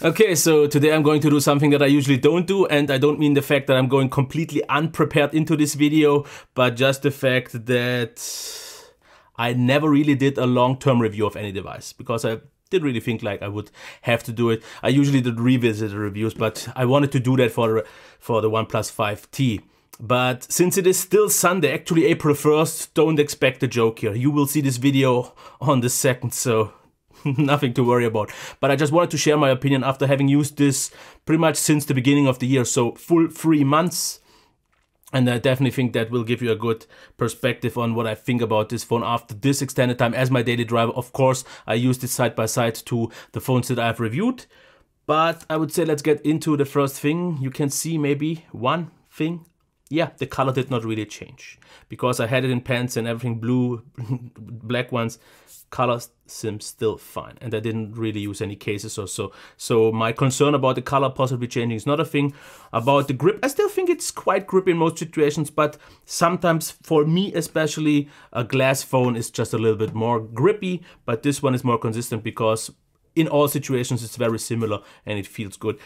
Okay, so today I'm going to do something that I usually don't do, and I don't mean the fact that I'm going completely unprepared into this video, but just the fact that I never really did a long-term review of any device, because I didn't really think like I would have to do it. I usually did revisit reviews, but I wanted to do that for the OnePlus 5T. But since it is still Sunday, actually April 1st, don't expect a joke here. You will see this video on the 2nd, so nothing to worry about. But I just wanted to share my opinion after having used this pretty much since the beginning of the year, so full 3 months. And I definitely think that will give you a good perspective on what I think about this phone after this extended time as my daily driver. Of course, I used it side by side to the phones that I've reviewed. But I would say let's get into the first thing. You can see maybe one thing. Yeah, the color did not really change. Because I had it in pants and everything blue, black ones. Color seems still fine, and I didn't really use any cases or so. So my concern about the color possibly changing is not a thing. About the grip, I still think it's quite grippy in most situations, but sometimes for me especially, a glass phone is just a little bit more grippy, but this one is more consistent because in all situations it's very similar and it feels good.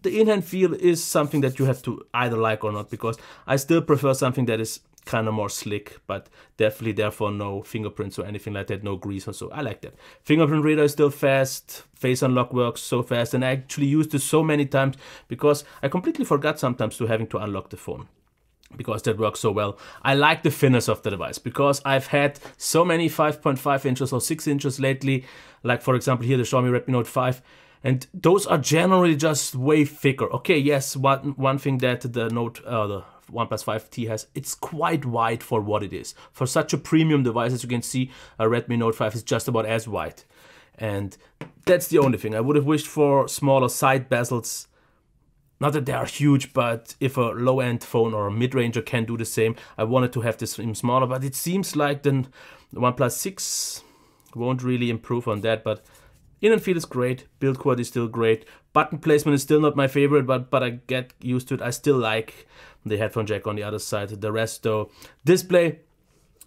The in-hand feel is something that you have to either like or not, because I still prefer something that is kind of more slick, but definitely therefore no fingerprints or anything like that, no grease or so. I like that. Fingerprint reader is still fast, face unlock works so fast, and I actually used this so many times because I completely forgot sometimes to having to unlock the phone, because that works so well. I like the thinness of the device because I've had so many 5.5 inches or 6 inches lately, like for example here the Xiaomi Redmi Note 5, and those are generally just way thicker. Okay, yes, one thing that the OnePlus 5T has, it's quite wide for what it is. For such a premium device, as you can see, a Redmi Note 5 is just about as wide. And that's the only thing. I would have wished for smaller side bezels. Not that they are huge, but if a low-end phone or a mid-ranger can do the same, I wanted to have this even smaller, but it seems like the OnePlus 6 won't really improve on that, but in-hand feel is great, build quality is still great, button placement is still not my favorite, but I get used to it. I still like the headphone jack on the other side. The rest though, display,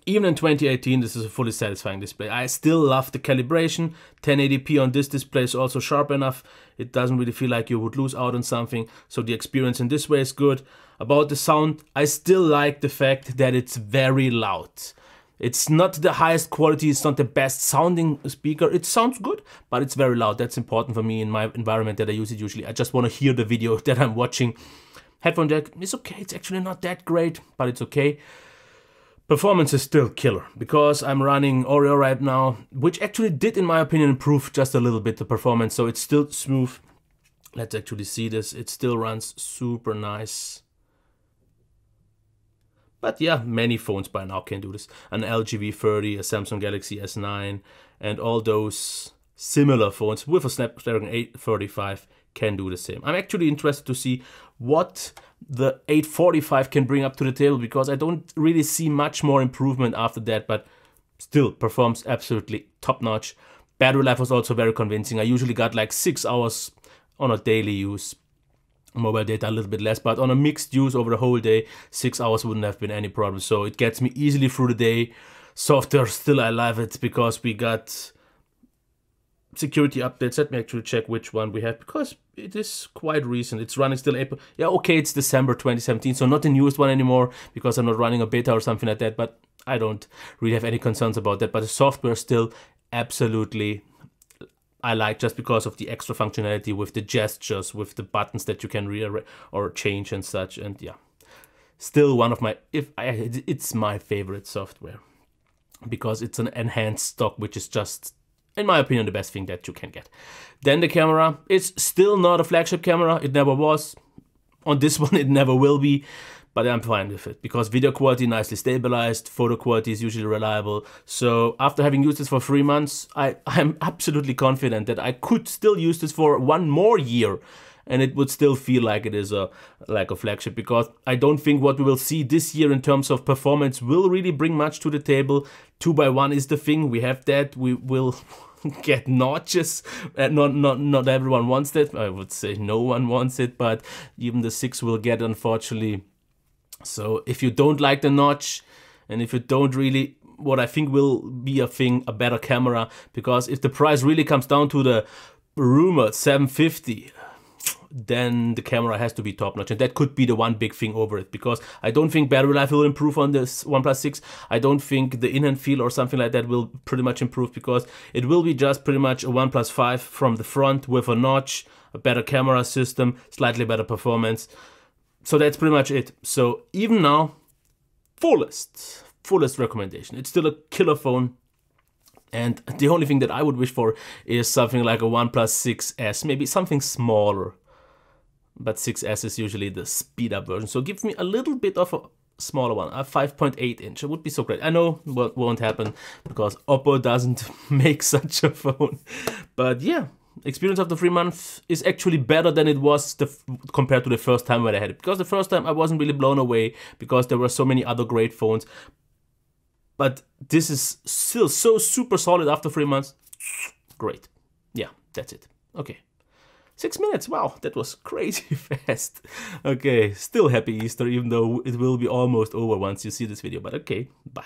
even in 2018, this is a fully satisfying display. I still love the calibration. 1080p on this display is also sharp enough. It doesn't really feel like you would lose out on something, so the experience in this way is good. About the sound, I still like the fact that it's very loud. It's not the highest quality, it's not the best sounding speaker. It sounds good, but it's very loud. That's important for me in my environment that I use it usually. I just want to hear the video that I'm watching. Headphone jack is okay, it's actually not that great, but it's okay. Performance is still killer, because I'm running Oreo right now, which actually did, in my opinion, improve just a little bit the performance, so it's still smooth. Let's actually see this. It still runs super nice. But yeah, many phones by now can do this. An LG V30, a Samsung Galaxy S9, and all those similar phones with a Snapdragon 835 can do the same. I'm actually interested to see what the 845 can bring up to the table, because I don't really see much more improvement after that, but still performs absolutely top-notch. Battery life was also very convincing. I usually got like 6 hours on a daily use. Mobile data a little bit less, but on a mixed use over the whole day, 6 hours wouldn't have been any problem. So it gets me easily through the day. Software, still I love it, because we got security updates. Let me actually check which one we have, because it is quite recent. It's running still April. Yeah, okay, it's December 2017, so not the newest one anymore, because I'm not running a beta or something like that, but I don't really have any concerns about that. But the software still absolutely I like, just because of the extra functionality with the gestures, with the buttons that you can rearrange or change and such. And yeah, still one of my, it's my favorite software, because it's an enhanced stock, which is just, in my opinion, the best thing that you can get. Then the camera, it's still not a flagship camera. It never was. On this one, it never will be. But I'm fine with it, because video quality nicely stabilized, photo quality is usually reliable. So after having used this for 3 months, I'm absolutely confident that I could still use this for 1 more year, and it would still feel like it is like a flagship, because I don't think what we will see this year in terms of performance will really bring much to the table. 2x1 is the thing. We have that. We will get notches. Not everyone wants that. I would say no one wants it, but even the 6 will get, unfortunately. So if you don't like the notch, and if you don't really, what I think will be a better camera, because if the price really comes down to the rumored 750, then the camera has to be top notch, and that could be the one big thing over it, because I don't think battery life will improve on this OnePlus 6. I don't think the in-hand feel or something like that will pretty much improve, because it will be just pretty much a OnePlus 5 from the front with a notch, a better camera system, slightly better performance. So that's pretty much it. So even now, fullest recommendation. It's still a killer phone. And the only thing that I would wish for is something like a OnePlus 6S, maybe something smaller. But 6S is usually the speed up version. So give me a little bit of a smaller one, a 5.8 inch. It would be so great. I know what won't happen because Oppo doesn't make such a phone. But yeah, experience of the 3 months is actually better than it was compared to the first time when I had it. Because the first time I wasn't really blown away because there were so many other great phones. But this is still so super solid after 3 months. Great. Yeah, that's it. Okay. 6 minutes, wow, that was crazy fast. Okay, still happy Easter, even though it will be almost over once you see this video, but okay, bye.